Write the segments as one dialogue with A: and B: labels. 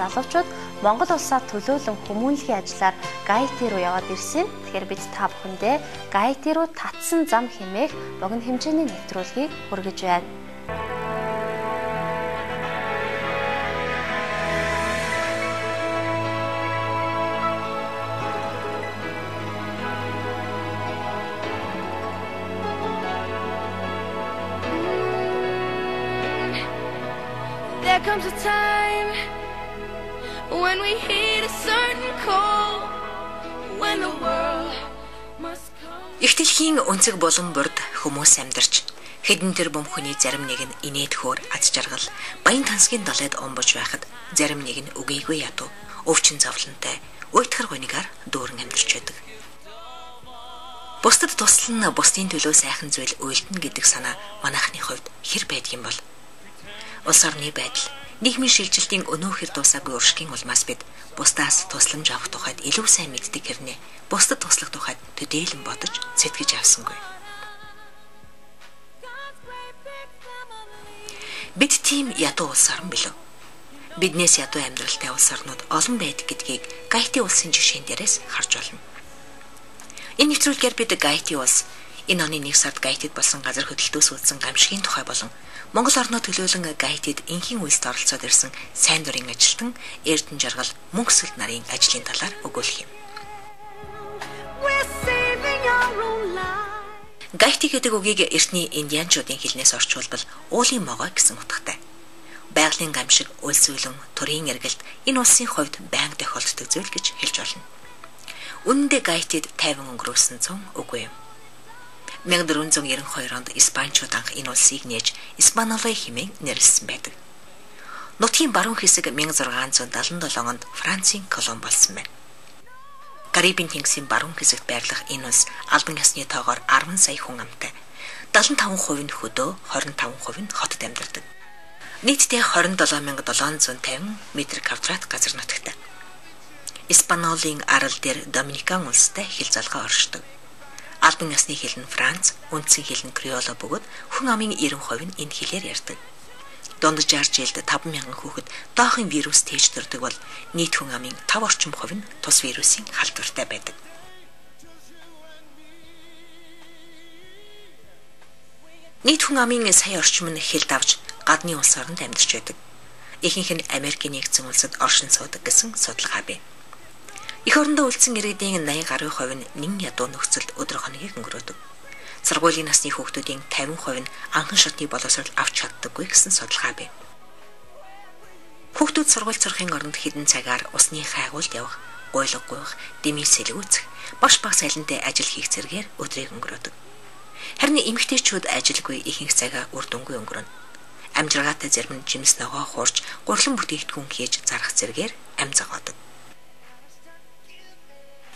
A: залуучууд Монгол улсад төлөөлөн хүмүүнлэгийн ажлаар Гаити руу яваад ирсэн. Тэгэхээр бид та бүхэндээ Гаити руу татсан зам хэмээх богино хэмжээний нэвтрүүлгийг хүргэж байна.
B: There comes a time when we heed a certain call, when the world must come.
C: Их дэлхийн өнцөг болон бүрд хүмүүс амьдарч хэдэн тэр бөмбөний зарим нэг нь инээд хөөр аз жаргал баян тансгийн далайд омбож байхад зарим нэг нь үгээгүй ядуу өвчин зовлонтой уйтгар гонигаар дүүрэн амьдарч байдаг. Бусдад туслан бусдын төлөө сайхан зүйл уйлдана гэдэг санаа манайхны хувьд хэр байдгийн бол улс орны байдал, нийгмийн шилжилтийн өнөөхөр дуусаагүй уршигын улмаас бид бусдаас тусламж авах тухайд илүү сайн мэддэг хэрнээ бусдад туслах тухайд төдийлөн бодож сэтгэж авсангүй. Бид тийм ядуу улс орн билүү? Биднээс ядуу амьдралтай улс орнууд олон байдаг гэдгийг Гаити улсын жишээн дээрээс харж байна. Энэ нэвтрүүлгээр бид Гаити улс энэ оны 1 сард Гайтид болсон газар хөдлөлтөөс үүдсэн гамшигын тухай болон Монгол орноо төлөөлөн Гайтид энхийн үйлсд оролцоод ирсэн сайн дурын ажилтан Эрдэнэ жаргал мөнгөсгөл нарын ажлын талаар өгүүлэх юм. Гайти гэдэг үгийг эртний индианчуудын хэлнээс орчуулбал уулын могой гэсэн утгатай. Байгалийн гамшиг, үйлсүүлэн, төрийн эргэлт энэ улсын хувьд байнга тохиолддог зүйл гэж хэлж болно. Үнэндээ Гайтид 50 өнгөрөөсөн цун үгүй юм. 1492 онд Испаничууд анх энэ улсыг нээж Испанола хэмээн нэрлэсэн байдаг. Нутгийн баруун хэсэг 1677 онд Францын колони болсон байна. Карибын тэнгисийн баруун хэсэгт байрлах энэ улс албан ёсны тоогоор 10 сая хүн амтай. 75% нь хөдөө, 25% нь хотод амьдардаг. Нийтдээ 27750 м2 газар нутагтай. Испанолын арал дээр Доминикан улстай хил залгаа оршдог. Албан ёсны хэл нь Франц, үндсэн хэл нь Креоло бөгөөд хүн амын 90% нь энэ хэлээр ярьдаг. Дунд 60 жилд 50000 хүүхэд доохын вирус тээждэрдэг бол нийт хүн амын 5 орчим хувь нь тус вирусын халдвартай байдаг. Нийт хүн амын сая орчим нь хэлд авч гадны улс оронд амьдарч байдаг. Ихэнх нь Америкийн нэгдсэн улсад оршин суудаг гэсэн судалгаа бий. Эх орондоо үлдсэн иргэдийн 80% нь нэн ядуу нөхцөлд өдөр хоногийг өнгөрөөдөг. Сургуулийн насны хүүхдүүдийн 50% нь анхан шатны боловсрол авч чаддаггүй гэсэн судалгаа бий. Хүүхдүүд сургууль сурахын оронд хэдэн цагаар усны хайгуулд явах, гуйлга гуйх, дэмий сэлгүүцэх, баш баг сайлантай ажил хийх зэргээр өдрийг өнгөрөөдөг. Харин эмэгтэйчүүд ажилгүй ихэнх цагаа үр дүнгүй өнгөрөнө. Амжиргаатай зарим нь жимс ногоо хуурч, гурлан бүтээгдэхүүн хийж зарах зэргээр ам загаадаг.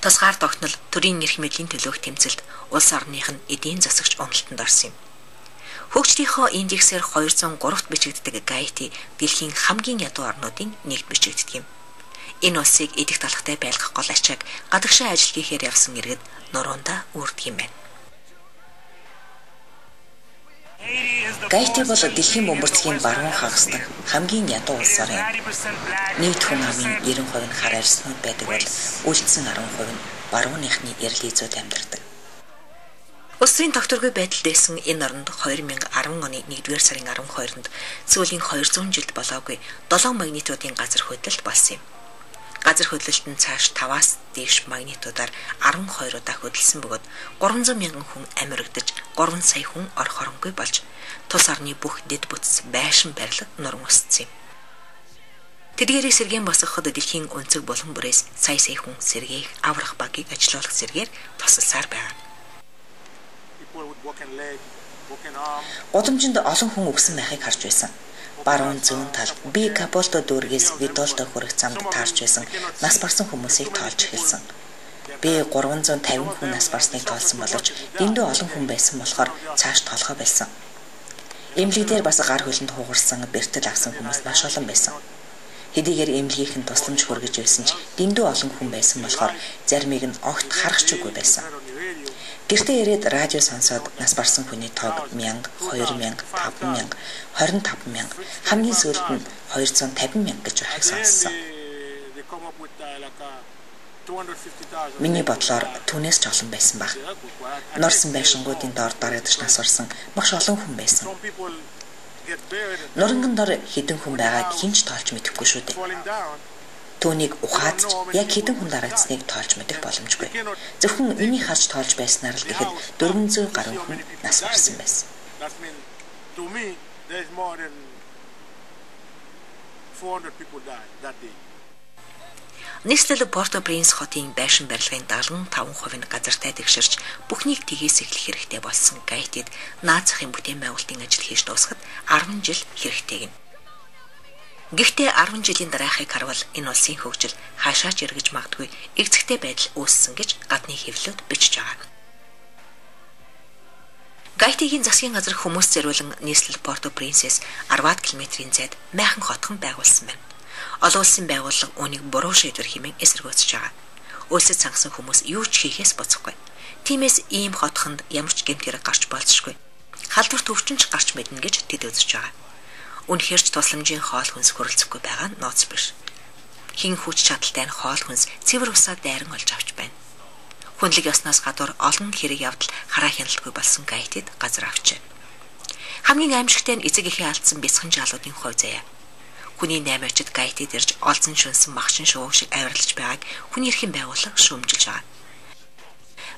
C: Тусгаар тогтнол төрийн эрх мэдлийн төлөөх тэмцэлд улс орных нь эдийн засагч уналтанд орсон юм. Хөгжлийнхөө индексээр 203-т бичигддэг Гаити дэлхийн хамгийн ядуу орнуудын нэгд бичигддэг юм. Энэ улсыг идэх талхтай байлгах гол ачааг гадагшаа ажил хийхээр явсан иргэд нуруундаа үрдэг юм байна. Гаити бол дэлхийн бөмбөрцгийн баруун хагасдаг хамгийн ядуу улс орн юм. Нийт хүн амын 90% нь хар арьснууд байдаг бол үлдсэн 10% нь барууныхны эрлийзүүд амьдардаг. Улсын тогтворгүй байдалд байсан энэ оронд 2010 оны 1-р сарын 12-нд сүүлийн 200 жилд болоогүй 7 магнитуудын газар хөдлөлт болсон юм. Газар хөдлөлт нь цааш 5-аас дээш магнитудаар 12 удаа хөдөлсөн бөгөөд 300,000 хүн амьрагдаж 3 сая хүн ор хоронгүй болж тус орны бүх дэд бүтц байшин барилга нуран усцсан юм. Тэдгээрээ сэргээн босгоход дэлхийн өнцөг болон бүрээс сая сая хүн сэргээх, аврах багийг ажилуулах зэргээр тусалсаар байна. Гудамжинд олон хүн өгсөн байхыг харж байсан. Баруун зүүн талд би Капольто дүүргээс Видолто хүрэх замд таарч байсан нас барсан хүмүүсийг тоолж эхэлсэн. Би 350 хүн нас барсныг тоолсон боловч дэндүү олон хүн байсан болохоор цааш тоолгоо байсан. Эмнэлэг дээр бас гар хөлөнд хугарсан, бэртэл авсан хүмүүс маш олон байсан. Хэдийгээр эмнэлгийнхэн тусламж хүргэж байсан ч дэндүү олон хүн байсан болохоор заримыг нь огт харах ч үгүй байсан. Гэртээ ирээд радио сонсоод нас барсан хүний тоог 1000, 2000, 5000, 25000, хамгийн сүүлд нь 250,000 гэж байхыг сонссон. Миний бодлоор түүнээс ч олон байсан баг. Норсон байшингуудын доор дараадч нас орсон маш олон хүн байсан. Нуранган дор хэдэн хүн байгааг хинч тоолж мэдэхгүй шүү дээ. Түүнийг ухаад ч яг хэдэн хүн дарагдсныг тоолж мэдэх боломжгүй. Зөвхөн миний харж тоолж байснаар л гэхэд 400 гаруй хүн нас барсан байсан.
D: To me, there's more than 400 people died that day.
C: Нийслэл Порто-Принс хотын байшин барилгын 75% нь газартай тэгшэрч бүхнийг тгийс эхлэх хэрэгтэй болсон Гайтид наад захын бүтээн байгуулалтын ажил хийж дуусахад 10 жил хэрэгтэй гин. Гэхдээ 10 жилийн дараахыг харвал энэ улсын хөгжил хаашаач эргэж магадгүй эгцэгтэй байдал үүссэн гэж гадны хэвлэлүүд бичиж байгаа. Гайтигийн засгийн газар хүмүүс зориулан нийслэл Порто-Принсээс 10 км-ийн зайд майхан хотхон байгуулсан байна. Олон улсын байгууллага үүнийг буруу шийдвэр хэмээн эсэргүүцэж байгаа. Улсад цангасан хүмүүс юу ч хийхээс боцохгүй. Тиймээс ийм хотхонд ямар ч гэмт хэрэг гарч болзошгүй. Халдвар төвчин ч гарч мэднэ гэж тэд үзэж байгаа. Үнэхээр ч тусламжийн хоол хүнс хүрэлцэхгүй байгаа нь нууц биш. Хин хүч чадалтай нь хоол хүнс цэвэр усаа дайран олж авч байна. Хүнлэг ёсноос гадуур олон хэрэг явдал хараа хяналтгүй болсон Гайтид газар авчээ. Хамгийн аимшигтай нь эцэг эхээ алдсан бяцхан жаалуудын хувь заяа. Хүний 8-ачид Гайтид ирж олзон шүнсэн махчин шууг шиг авирлаж байгааг хүний эрхийн байгууллага шүүмжилж байгаа.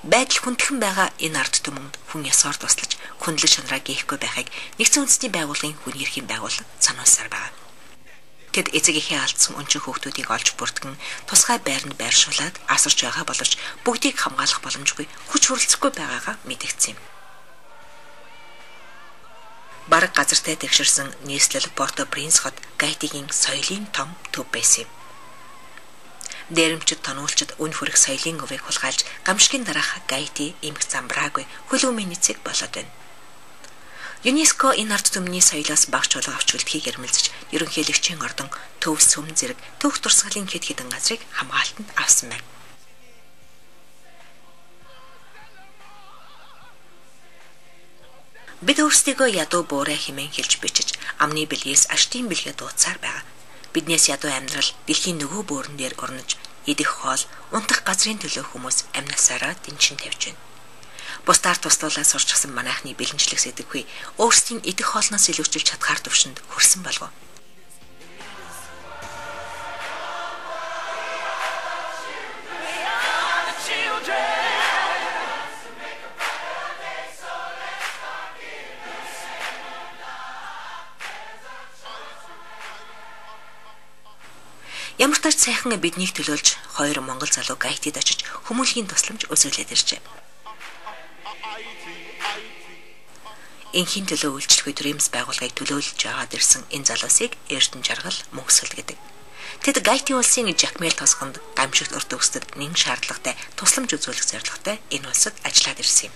C: Байдал хүндхэн байгаа энэ ард түмэнд хүн ёсоор туслаж хүнлэг шанараа гээхгүй байхыг нэгдсэн үндэсний байгууллагын хүний эрхийн байгууллага сануулсаар байна. Тэд эцэг эхээ алдсан өнчин хүүхдүүдийг олж бүртгэн тусгай байранд байршуулад асарч байгаа боловч бүгдийг хамгаалах боломжгүй хүч хүрэлцэхгүй байгаагаа мэдгдсэн юм. Бараг газартай тэгшэрсэн нийслэл Порто-Принс хот Гайтигийн соёлын том төв байсан юм. Дээрэмчд тонуулчид үн хүрэх соёлын өвийг хулгайлж гамшигын дараах Гайти эмх замбраагүй хөлөөмийн эцэг болоод байна. ЮНЕСКО энэ ард түмний соёлоос багц чулуу авч үлдэхийг эрмэлзэж ерөнхийлөгчийн ордон төв сүм зэрэг төвх турсгалын хэд хэдэн газрыг хамгаалтанд авсан байна. Бид өөрсдийгөө ядуу буурай хэмээн хэлж бичиж амны бэлгээс аштын бэлгээ дууцаар байгаа. Биднээс ядуу амьдрал дэлхийн нөгөө бөөрөн дээр орнож идэх хоол, унтах газрын төлөө хүмүүс амнасаараа дэнчин тавьж байна. Бусдаар туслуулаад сурчсан манайхны бэлэнчлэх сэдвгүй өөрсдийн идэх хоолноос илүүчилж чадхаар төвшөнд хүрсэн болов. Ямар ч тач сайхан биднийг төлөөлж хоёр монгол залуу Гайтид очиж хүмүүлгийн тусламж үзүүлээд иржээ. Инхийн төлөө үйлчлэх өдрөөс байгууллагыг төлөөлж аваад ирсэн энэ залуусыг Эрдэнэ жаргал мөнхсөл гэдэг. Тэд Гайти улсын Жакмел тосгонд гамшигт урт өгсдөд нэн шаардлагатай тусламж үзүүлэх зорилготой энэ улсад ажиллаад ирсэн юм.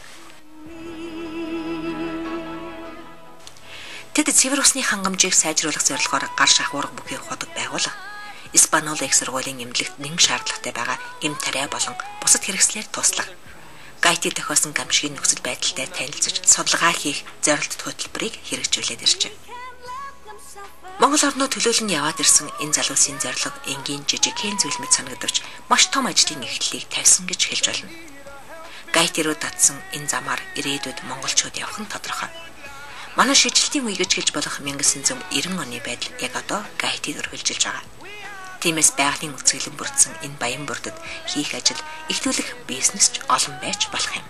C: Тэд цэвэр усны хангамжийг сайжруулах зорилгоор гар шахуурга бүхий ухаадаг байгууллага. Испанол их сургуулийн эмнэлэгт нэн шаардлагатай байгаа эм тариа болон бусад хэрэгслээр туслах. Гайти тохиосон гамшигын нөхцөл байдалтай танилцж судалгаа хийх зорилт хөтөлбөрийг хэрэгжүүлээд иржээ. Монгол орноо төлөөлөн яваад ирсэн энэ залуусын зорилго энгийн жижигхэн зүйл мэт санагдавч маш том ажлын эхлэлийг тавьсан гэж хэлж болно. Гайти руу татсан энэ замаар ирээдүйд монголчууд явах нь тодорхой. Манай шийдэлтийн үе гэж хэлж болох 1990 оны байдал яг одоо Гайтид үргэлжилж байгаа. Тиймээс байгалийн үзэсгэлэн бүрдсэн энэ баян бүрдэд хийх ажил, эхлүүлэх бизнес ч олон байж болох юм.